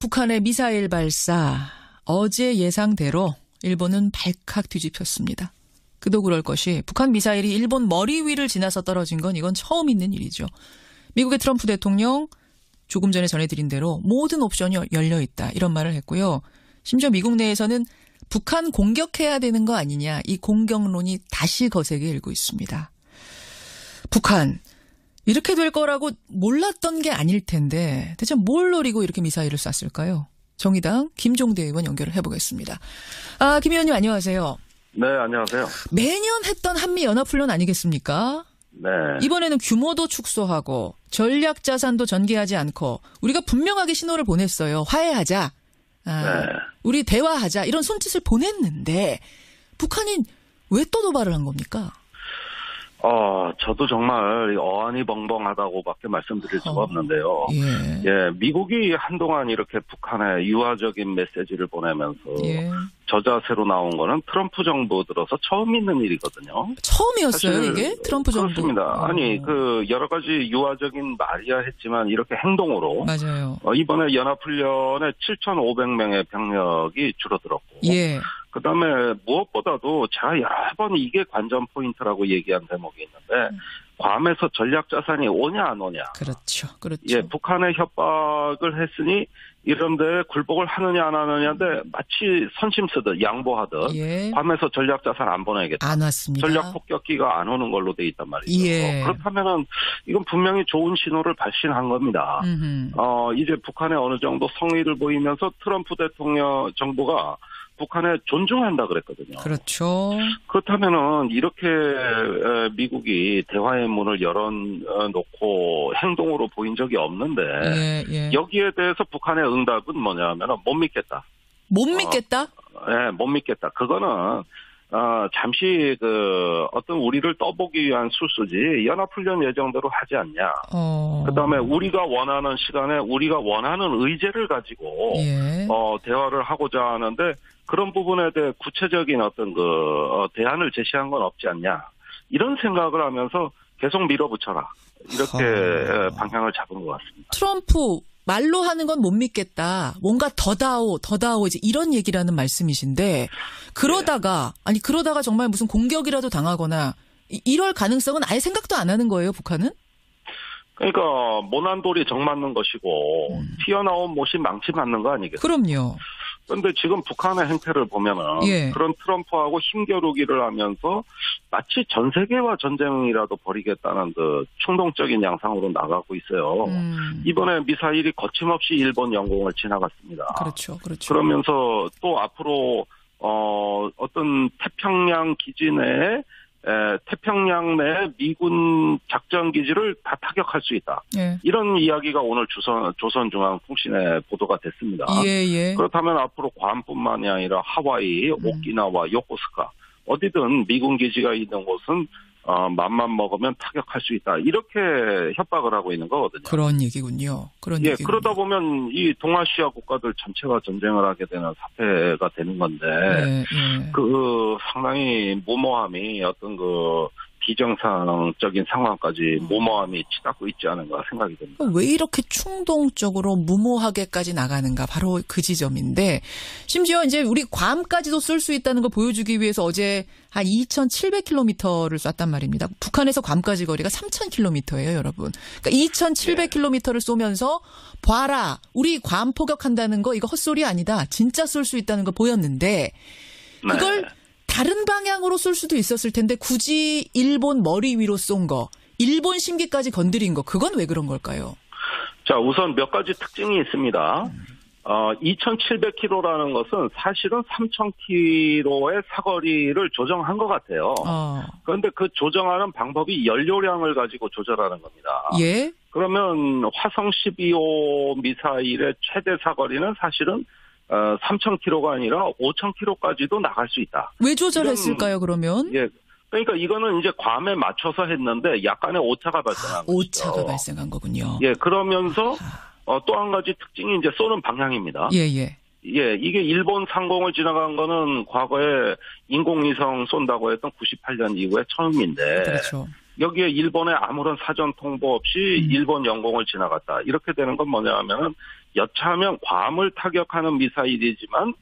북한의 미사일 발사, 어제 예상대로 일본은 발칵 뒤집혔습니다. 그도 그럴 것이 북한 미사일이 일본 머리 위를 지나서 떨어진 건 이건 처음 있는 일이죠. 미국의 트럼프 대통령 조금 전에 전해드린 대로 모든 옵션이 열려있다 이런 말을 했고요. 심지어 미국 내에서는 북한 공격해야 되는 거 아니냐 이 공격론이 다시 거세게 일고 있습니다. 북한 이렇게 될 거라고 몰랐던 게 아닐 텐데 대체 뭘 노리고 이렇게 미사일을 쐈을까요? 정의당 김종대 의원 연결을 해보겠습니다. 김 의원님 안녕하세요. 네, 안녕하세요. 매년 했던 한미연합훈련 아니겠습니까? 네. 이번에는 규모도 축소하고 전략 자산도 전개하지 않고 우리가 분명하게 신호를 보냈어요. 화해하자. 네. 우리 대화하자. 이런 손짓을 보냈는데 북한이 왜 또 도발을 한 겁니까? 저도 정말 어안이 벙벙하다고밖에 말씀드릴 수가 없는데요. 예, 미국이 한동안 이렇게 북한에 유화적인 메시지를 보내면서 저자세로 나온 거는 트럼프 정부 들어서 처음 있는 일이거든요. 처음이었어요, 이게? 트럼프 정부. 그렇습니다. 아니, 여러 가지 유화적인 말이야 했지만 이렇게 행동으로. 맞아요. 이번에 연합훈련에 7,500명의 병력이 줄어들었고. 예. 그다음에 무엇보다도 제가 여러 번 이게 관전 포인트라고 얘기한 대목이 있는데 괌에서 전략 자산이 오냐 안 오냐. 그렇죠. 예, 북한에 협박을 했으니 이런데 굴복을 하느냐 안 하느냐인데 마치 선심 쓰듯 양보하듯 괌에서 전략 자산 안 보내겠다. 안 왔습니다. 전략 폭격기가 안 오는 걸로 돼 있단 말이죠. 예. 그렇다면은 이건 분명히 좋은 신호를 발신한 겁니다. 이제 북한에 어느 정도 성의를 보이면서 트럼프 대통령 정부가 북한에 존중한다 그랬거든요. 그렇죠. 그렇다면은 이렇게 미국이 대화의 문을 열어놓고 행동으로 보인 적이 없는데 여기에 대해서 북한의 응답은 뭐냐면은 못 믿겠다. 못 믿겠다? 못 믿겠다. 그거는 잠시 어떤 우리를 떠보기 위한 수수지 연합훈련 예정대로 하지 않냐. 그다음에 우리가 원하는 시간에 우리가 원하는 의제를 가지고 대화를 하고자 하는데 그런 부분에 대해 구체적인 어떤 대안을 제시한 건 없지 않냐. 이런 생각을 하면서 계속 밀어붙여라. 이렇게 방향을 잡은 것 같습니다. 트럼프 말로 하는 건 못 믿겠다. 뭔가 더다오 이제 이런 얘기라는 말씀이신데 그러다가 정말 무슨 공격이라도 당하거나 이럴 가능성은 아예 생각도 안 하는 거예요, 북한은? 그러니까 모난돌이 정 맞는 것이고 튀어나온 못이 망치 맞는 거 아니겠어요? 그럼요. 그런데 지금 북한의 행태를 보면은 그런 트럼프하고 힘겨루기를 하면서 마치 전 세계와 전쟁이라도 벌이겠다는 충동적인 양상으로 나가고 있어요. 이번에 미사일이 거침없이 일본 영공을 지나갔습니다. 그렇죠. 그러면서 또 앞으로 어떤 태평양 기지 내에 태평양 내 미군 작전 기지를 다 타격할 수 있다. 이런 이야기가 오늘 조선중앙통신에 보도가 됐습니다. 그렇다면 앞으로 괌뿐만이 아니라 하와이, 오키나와, 요코스카 어디든 미군 기지가 있는 곳은 맘만 먹으면 타격할 수 있다. 이렇게 협박을 하고 있는 거거든요. 그런 얘기군요. 그러다 보면 이 동아시아 국가들 전체가 전쟁을 하게 되는 사태가 되는 건데 상당히 무모함이 어떤 비정상적인 상황까지 무모함이 치닫고 있지 않은가 생각이 됩니다. 왜 이렇게 충동적으로 무모하게까지 나가는가 바로 그 지점인데 심지어 이제 우리 괌까지도 쏠 수 있다는 걸 보여주기 위해서 어제 한 2,700km를 쐈단 말입니다. 북한에서 괌까지 거리가 3,000km예요, 여러분. 그러니까 2,700km를 쏘면서 봐라, 우리 괌 포격한다는 거 이거 헛소리 아니다. 진짜 쏠 수 있다는 걸 보였는데 그걸 다른 방향으로 쏠 수도 있었을 텐데 굳이 일본 머리 위로 쏜 거, 일본 심기까지 건드린 거, 그건 왜 그런 걸까요? 자, 우선 몇 가지 특징이 있습니다. 2,700km라는 것은 사실은 3,000km의 사거리를 조정한 것 같아요. 그런데 그 조정하는 방법이 연료량을 가지고 조절하는 겁니다. 그러면 화성 12호 미사일의 최대 사거리는 사실은 3,000km가 아니라 5,000km까지도 나갈 수 있다. 왜 조절했을까요, 그러면? 그러니까 이거는 이제 괌에 맞춰서 했는데 약간의 오차가 발생한 거죠. 오차가 발생한 거군요. 그러면서 또 한 가지 특징이 이제 쏘는 방향입니다. 이게 일본 상공을 지나간 거는 과거에 인공위성 쏜다고 했던 98년 이후에 처음인데. 여기에 일본의 아무런 사전 통보 없이 일본 영공을 지나갔다. 이렇게 되는 건 뭐냐면은 여차하면 괌을 타격하는 미사일이지만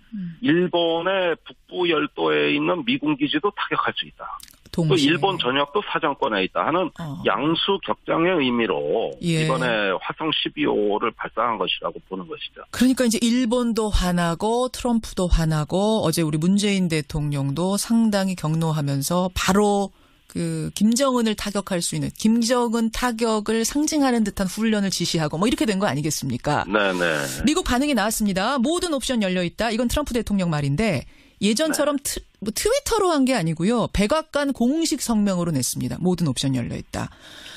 일본의 북부 열도에 있는 미군 기지도 타격할 수 있다. 동시에. 또 일본 전역도 사정권에 있다 하는 양수 격장의 의미로 예. 이번에 화성 12호를 발사한 것이라고 보는 것이죠. 그러니까 이제 일본도 화나고 트럼프도 화나고 어제 우리 문재인 대통령도 상당히 경로하면서 바로 그 김정은을 타격할 수 있는 김정은 타격을 상징하는 듯한 훈련을 지시하고 뭐 이렇게 된 거 아니겠습니까? 네네. 미국 반응이 나왔습니다. 모든 옵션 열려 있다. 이건 트럼프 대통령 말인데 예전처럼 네. 트위터로 한 게 아니고요. 백악관 공식 성명으로 냈습니다. 모든 옵션 열려 있다.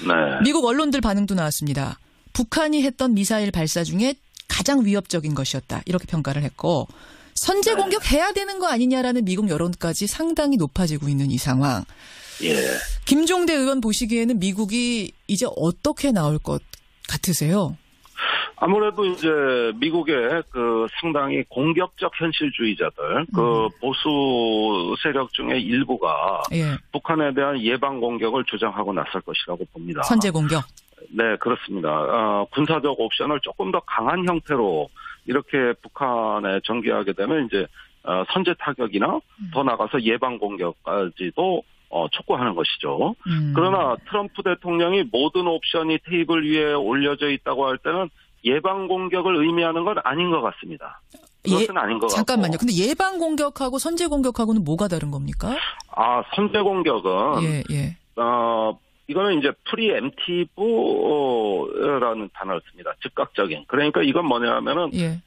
네. 미국 언론들 반응도 나왔습니다. 북한이 했던 미사일 발사 중에 가장 위협적인 것이었다. 이렇게 평가를 했고 선제 공격해야 되는 거 아니냐라는 미국 여론까지 상당히 높아지고 있는 이 상황. 예. 김종대 의원 보시기에는 미국이 이제 어떻게 나올 것 같으세요? 아무래도 이제 미국의 그 상당히 공격적 현실주의자들, 그 보수 세력 중에 일부가 예. 북한에 대한 예방 공격을 주장하고 나설 것이라고 봅니다. 선제 공격? 네, 그렇습니다. 군사적 옵션을 조금 더 강한 형태로 이렇게 북한에 전개하게 되면 이제 선제 타격이나 더 나가서 예방 공격까지도 촉구하는 것이죠. 그러나 트럼프 대통령이 모든 옵션이 테이블 위에 올려져 있다고 할 때는 예방 공격을 의미하는 건 아닌 것 같습니다. 그것은 아닌 것 같고. 잠깐만요. 근데 예방 공격하고 선제 공격하고는 뭐가 다른 겁니까? 선제 공격은 예. 이거는 이제 프리엠티브라는 단어를 씁니다. 즉각적인. 그러니까 이건 뭐냐면은 예.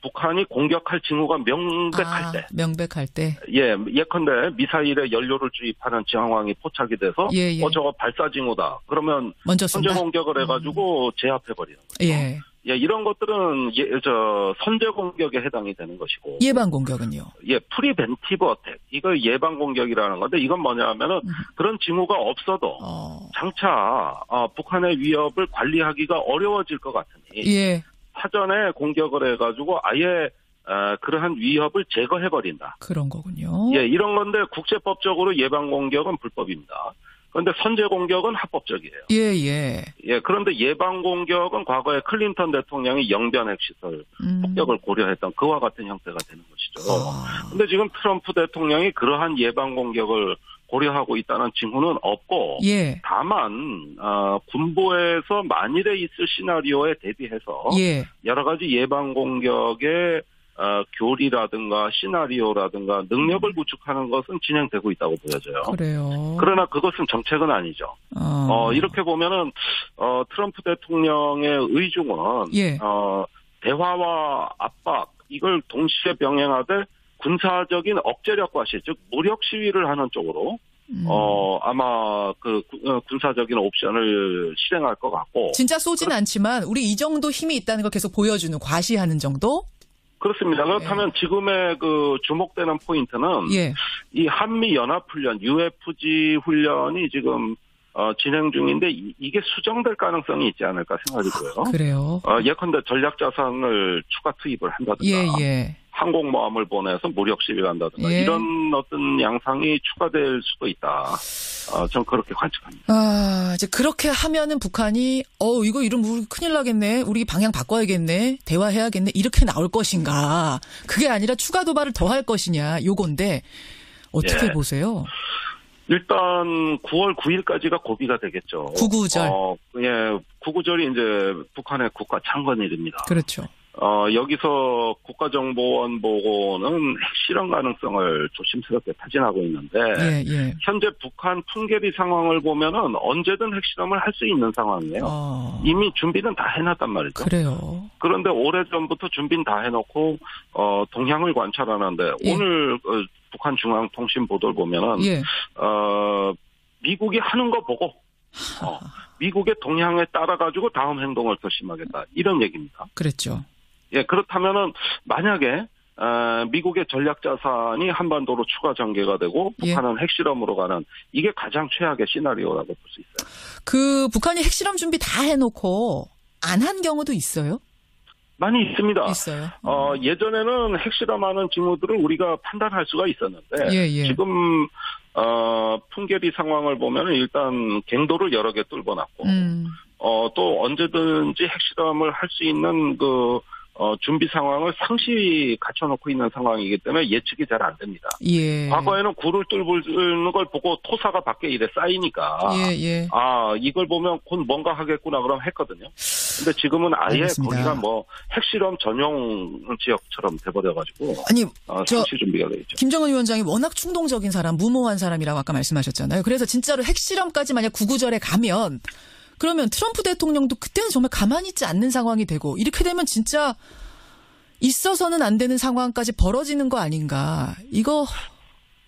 북한이 공격할 징후가 명백할 때. 명백할 때. 예, 예컨대 미사일에 연료를 주입하는 상황이 포착이 돼서 예. 저거 발사 징후다. 그러면 먼저 선제 공격을 해가지고 제압해 버리는 거죠. 예. 예, 이런 것들은 선제 공격에 해당이 되는 것이고. 예방 공격은요? 예, 프리벤티브 어택. 이거 예방 공격이라는 건데 이건 뭐냐면은 그런 징후가 없어도 장차 북한의 위협을 관리하기가 어려워질 것 같으니 예. 사전에 공격을 해가지고 아예 그러한 위협을 제거해 버린다. 그런 거군요. 예, 이런 건데 국제법적으로 예방 공격은 불법입니다. 그런데 선제 공격은 합법적이에요. 예. 그런데 예방 공격은 과거에 클린턴 대통령이 영변 핵시설 폭격을 고려했던 그와 같은 형태가 되는 것이죠. 그런데 지금 트럼프 대통령이 그러한 예방 공격을 고려하고 있다는 징후는 없고 예. 다만 군부에서 만일에 있을 시나리오에 대비해서 예. 여러 가지 예방 공격의 교리라든가 시나리오라든가 능력을 구축하는 것은 진행되고 있다고 보여져요. 그래요. 그러나 그것은 정책은 아니죠. 이렇게 보면은 트럼프 대통령의 의중은 예. 대화와 압박 이걸 동시에 병행하되 군사적인 억제력과 즉 무력 시위를 하는 쪽으로 아마 그 군사적인 옵션을 실행할 것 같고. 진짜 쏘진 않지만 우리 이 정도 힘이 있다는 걸 계속 보여주는 과시하는 정도? 그렇습니다. 그렇다면 지금의 그 주목되는 포인트는 예. 이 한미 연합 훈련, UFG 훈련이 지금 진행 중인데 이게 수정될 가능성이 있지 않을까 생각이 들어요. 그래요. 예컨대 전략 자산을 추가 투입을 한다든가, 예. 항공모함을 보내서 무력 시위를 한다든가 이런 어떤 양상이 추가될 수도 있다. 전 그렇게 관측합니다. 이제 그렇게 하면은 북한이 이거 이러면 우리 큰일 나겠네. 우리 방향 바꿔야겠네. 대화해야겠네. 이렇게 나올 것인가. 그게 아니라 추가 도발을 더 할 것이냐. 요건데 어떻게 보세요? 일단 9월 9일까지가 고비가 되겠죠. 구구절. 구구절이 이제 북한의 국가 창건일입니다. 그렇죠. 여기서 국가정보원 보고는 핵실험 가능성을 조심스럽게 타진하고 있는데 예. 현재 북한 풍계리 상황을 보면은 언제든 핵실험을 할 수 있는 상황이에요. 이미 준비는 다 해놨단 말이죠. 그래요. 그런데 오래전부터 준비는 다 해놓고 동향을 관찰하는데 오늘 북한 중앙통신 보도를 보면은 미국이 하는 거 보고 미국의 동향에 따라 가지고 다음 행동을 결심하겠다 이런 얘기입니다. 그랬죠. 예, 그렇다면은 만약에 미국의 전략 자산이 한반도로 추가 전개가 되고 북한은 핵실험으로 가는 이게 가장 최악의 시나리오라고 볼 수 있어요. 그 북한이 핵실험 준비 다 해놓고 안 한 경우도 있어요? 많이 있습니다. 있어요. 예전에는 핵실험하는 징후들을 우리가 판단할 수가 있었는데 지금 풍계리 상황을 보면 일단 갱도를 여러 개 뚫어놨고, 또 언제든지 핵실험을 할 수 있는 준비 상황을 상시 갖춰놓고 있는 상황이기 때문에 예측이 잘 안 됩니다. 예. 과거에는 굴을 뚫는 걸 보고 토사가 밖에 이래 쌓이니까, 예. 이걸 보면 곧 뭔가 하겠구나 그럼 했거든요. 근데 지금은 아예 알겠습니다. 거기가 뭐 핵실험 전용 지역처럼 돼버려가지고, 아니, 상시 준비가 돼 있죠. 김정은 위원장이 워낙 충동적인 사람, 무모한 사람이라고 아까 말씀하셨잖아요. 그래서 진짜로 핵실험까지 만약 구구절에 가면, 그러면 트럼프 대통령도 그때는 정말 가만히 있지 않는 상황이 되고, 이렇게 되면 진짜 있어서는 안 되는 상황까지 벌어지는 거 아닌가. 이거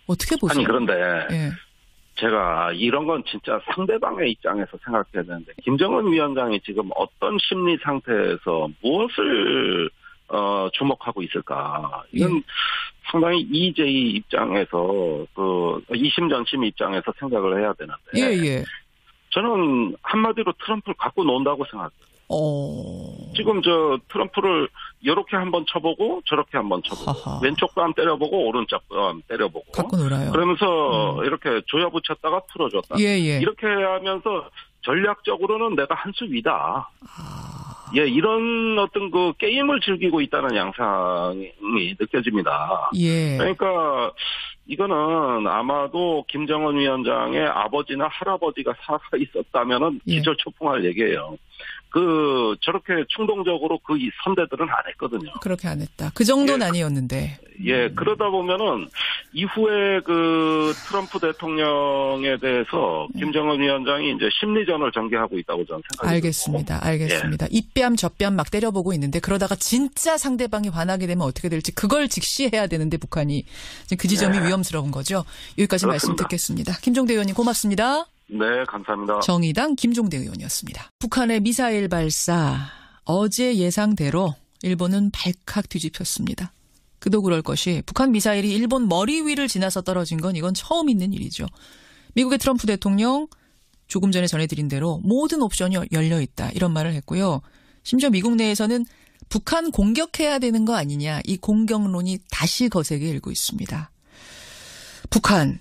어떻게 보세요? 아니, 그런데 예. 제가 이런 건 진짜 상대방의 입장에서 생각해야 되는데, 김정은 위원장이 지금 어떤 심리 상태에서 무엇을 주목하고 있을까. 이건 상당히 EJ 입장에서 이심전심 입장에서 생각을 해야 되는데, 예. 저는 한마디로 트럼프를 갖고 논다고 생각해요. 지금 트럼프를 이렇게 한번 쳐보고 저렇게 한번 쳐보고, 하하. 왼쪽 뺨 때려보고 오른쪽 뺨 때려보고 갖고 놀아요. 그러면서 이렇게 조여붙였다가 풀어줬다. 예. 이렇게 하면서 전략적으로는 내가 한 수 위다. 이런 어떤 게임을 즐기고 있다는 양상이 느껴집니다. 예. 그러니까 이거는 아마도 김정은 위원장의 아버지나 할아버지가 살아 있었다면은 기절초풍할 얘기예요. 저렇게 충동적으로 이 선대들은 안 했거든요. 그렇게 안 했다. 그 정도는 아니었는데. 그러다 보면은 이후에 트럼프 대통령에 대해서 김정은 위원장이 이제 심리전을 전개하고 있다고 저는 생각합니다. 알겠습니다. 이뺨 저뺨 막 때려보고 있는데, 그러다가 진짜 상대방이 화나게 되면 어떻게 될지 그걸 직시해야 되는데 북한이 지금 그 지점이 위험스러운 거죠. 여기까지 말씀 듣겠습니다. 김종대 의원님 고맙습니다. 네, 감사합니다. 정의당 김종대 의원이었습니다. 북한의 미사일 발사, 어제 예상대로 일본은 발칵 뒤집혔습니다. 그도 그럴 것이 북한 미사일이 일본 머리 위를 지나서 떨어진 건 이건 처음 있는 일이죠. 미국의 트럼프 대통령 조금 전에 전해드린 대로 모든 옵션이 열려있다, 이런 말을 했고요. 심지어 미국 내에서는 북한 공격해야 되는 거 아니냐, 이 공격론이 다시 거세게 일고 있습니다. 북한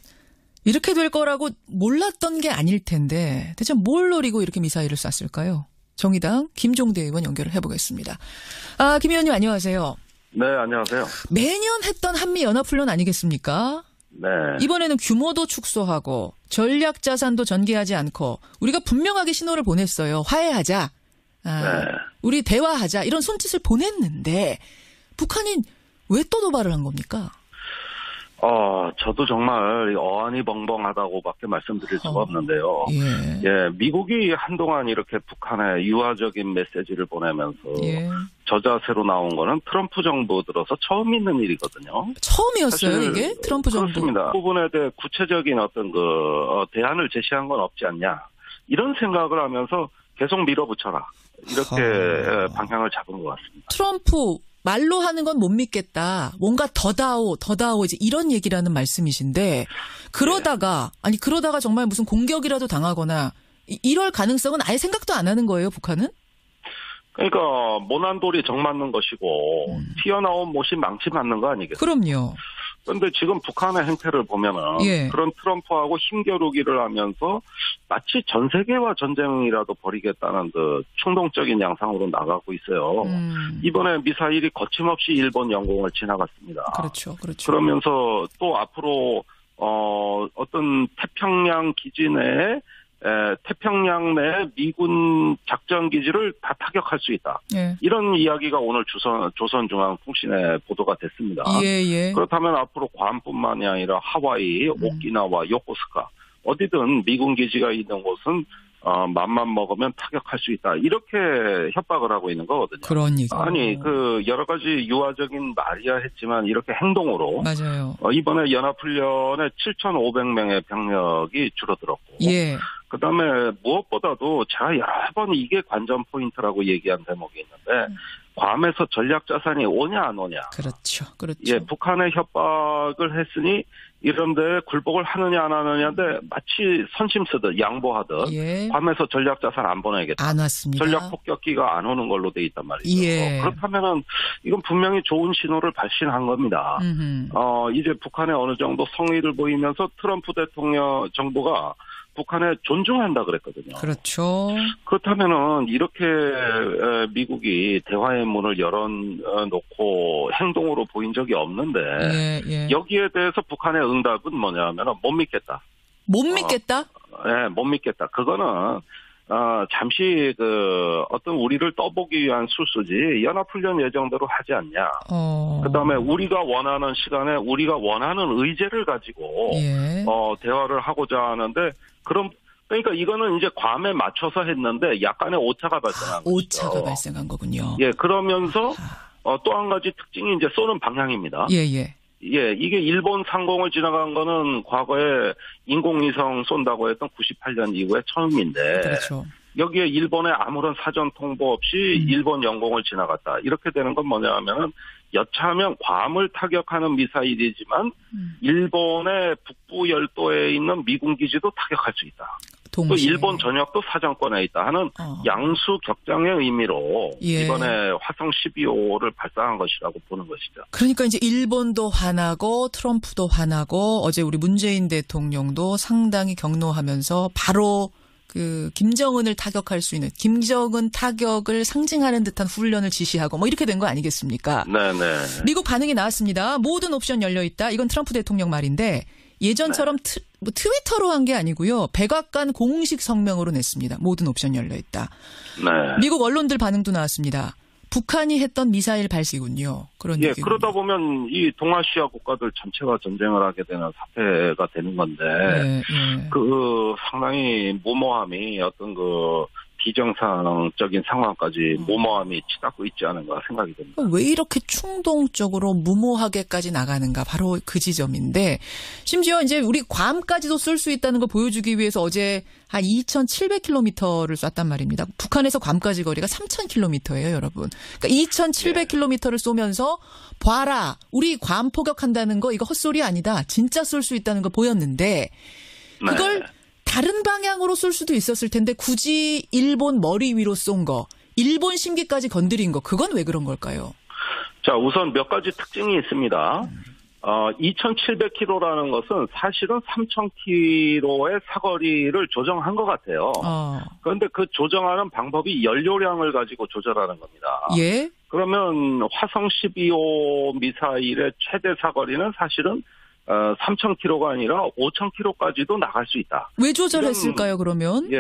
이렇게 될 거라고 몰랐던 게 아닐 텐데 대체 뭘 노리고 이렇게 미사일을 쐈을까요? 정의당 김종대 의원 연결을 해보겠습니다. 김 의원님 안녕하세요. 네, 안녕하세요. 매년 했던 한미연합훈련 아니겠습니까? 네. 이번에는 규모도 축소하고 전략 자산도 전개하지 않고 우리가 분명하게 신호를 보냈어요. 화해하자. 우리 대화하자. 이런 손짓을 보냈는데 북한이 왜 또 도발을 한 겁니까? 저도 정말 어안이벙벙하다고밖에 말씀드릴 수가 없는데요. 미국이 한동안 이렇게 북한에 유화적인 메시지를 보내면서 저자세로 나온 거는 트럼프 정부 들어서 처음 있는 일이거든요. 처음이었어요, 이게? 트럼프 정부. 그렇습니다. 그 부분에 대해 구체적인 어떤 대안을 제시한 건 없지 않냐, 이런 생각을 하면서 계속 밀어붙여라, 이렇게 방향을 잡은 것 같습니다. 트럼프 말로 하는 건 못 믿겠다. 뭔가 더다오 이제 이런 얘기라는 말씀이신데, 그러다가 정말 무슨 공격이라도 당하거나 이럴 가능성은 아예 생각도 안 하는 거예요, 북한은? 그러니까 모난 돌이 정 맞는 것이고 튀어나온 못이 망치 맞는 거 아니겠어요? 그럼요. 그런데 지금 북한의 행태를 보면은 그런 트럼프하고 힘겨루기를 하면서 마치 전 세계와 전쟁이라도 벌이겠다는 충동적인 양상으로 나가고 있어요. 이번에 미사일이 거침없이 일본 영공을 지나갔습니다. 그렇죠. 그러면서 또 앞으로 어떤 태평양 기지 내에 태평양 내 미군 작전 기지를 다 타격할 수 있다. 이런 이야기가 오늘 조선중앙통신에 보도가 됐습니다. 그렇다면 앞으로 괌뿐만이 아니라 하와이, 오키나와, 요코스카 어디든 미군 기지가 있는 곳은 맘만 먹으면 타격할 수 있다, 이렇게 협박을 하고 있는 거거든요. 그런 얘기. 아니 여러 가지 유화적인 말이야 했지만 이렇게 행동으로. 맞아요. 이번에 연합훈련에 7,500명의 병력이 줄어들었고. 그다음에 무엇보다도 제가 여러 번 이게 관전 포인트라고 얘기한 대목이 있는데, 괌에서 전략 자산이 오냐 안 오냐. 그렇죠. 북한의 협박을 했으니 이런데 굴복을 하느냐 안 하느냐인데 마치 선심 쓰듯 양보하듯 예. 괌에서 전략자산 안 보내겠다. 안 왔습니다. 전략 폭격기가 안 오는 걸로 돼 있단 말이죠. 예. 그렇다면은 이건 분명히 좋은 신호를 발신한 겁니다. 이제 북한에 어느 정도 성의를 보이면서 트럼프 대통령 정부가 북한에 존중한다 그랬거든요. 그렇죠. 그렇다면은 이렇게 미국이 대화의 문을 열어놓고 행동으로 보인 적이 없는데 예, 예. 여기에 대해서 북한의 응답은 뭐냐면은 못 믿겠다. 못 믿겠다? 네, 못 믿겠다. 그거는 잠시 어떤 우리를 떠보기 위한 수수지 연합훈련 예정대로 하지 않냐. 그다음에 우리가 원하는 시간에 우리가 원하는 의제를 가지고 예. 대화를 하고자 하는데 그러니까 이거는 이제 괌에 맞춰서 했는데 약간의 오차가 발생한 거죠. 오차가 발생한 거군요. 예, 그러면서 또 한 가지 특징이 이제 쏘는 방향입니다. 예, 예. 예, 이게 일본 상공을 지나간 거는 과거에 인공위성 쏜다고 했던 98년 이후에 처음인데. 그렇죠. 여기에 일본의 아무런 사전 통보 없이 일본 영공을 지나갔다. 이렇게 되는 건 뭐냐 하면은 여차하면 괌을 타격하는 미사일이지만 일본의 북부 열도에 있는 미군 기지도 타격할 수 있다. 동시에. 또 일본 전역도 사정권에 있다 하는 양수 격장의 의미로 예. 이번에 화성 12호를 발사한 것이라고 보는 것이죠. 그러니까 이제 일본도 화나고 트럼프도 화나고 어제 우리 문재인 대통령도 상당히 경로하면서 바로 김정은을 타격할 수 있는 김정은 타격을 상징하는 듯한 훈련을 지시하고 뭐 이렇게 된 거 아니겠습니까? 네네. 미국 반응이 나왔습니다. 모든 옵션 열려 있다. 이건 트럼프 대통령 말인데 예전처럼 트위터로 한 게 아니고요. 백악관 공식 성명으로 냈습니다. 모든 옵션 열려 있다. 네. 미국 언론들 반응도 나왔습니다. 북한이 했던 미사일 발사군요. 그런 예, 얘기군요. 그러다 보면 이 동아시아 국가들 전체가 전쟁을 하게 되는 사태가 되는 건데, 네. 상당히 무모함이 어떤 비정상적인 상황까지 무모함이 치닫고 있지 않은가 생각이 듭니다. 왜 이렇게 충동적으로 무모하게까지 나가는가 바로 그 지점인데 심지어 이제 우리 괌까지도 쏠 수 있다는 걸 보여주기 위해서 어제 한 2,700km를 쐈단 말입니다. 북한에서 괌까지 거리가 3,000km예요, 여러분. 그러니까 2,700km를 쏘면서 봐라, 우리 괌 포격한다는 거 이거 헛소리 아니다. 진짜 쏠 수 있다는 거 보였는데 그걸 네. 다른 방향으로 쏠 수도 있었을 텐데 굳이 일본 머리 위로 쏜 거, 일본 심기까지 건드린 거, 그건 왜 그런 걸까요? 자, 우선 몇 가지 특징이 있습니다. 2,700km라는 것은 사실은 3,000km의 사거리를 조정한 것 같아요. 그런데 그 조정하는 방법이 연료량을 가지고 조절하는 겁니다. 예? 그러면 화성 12호 미사일의 최대 사거리는 사실은 3,000km가 아니라 5,000km까지도 나갈 수 있다. 왜 조절했을까요, 그러면? 예,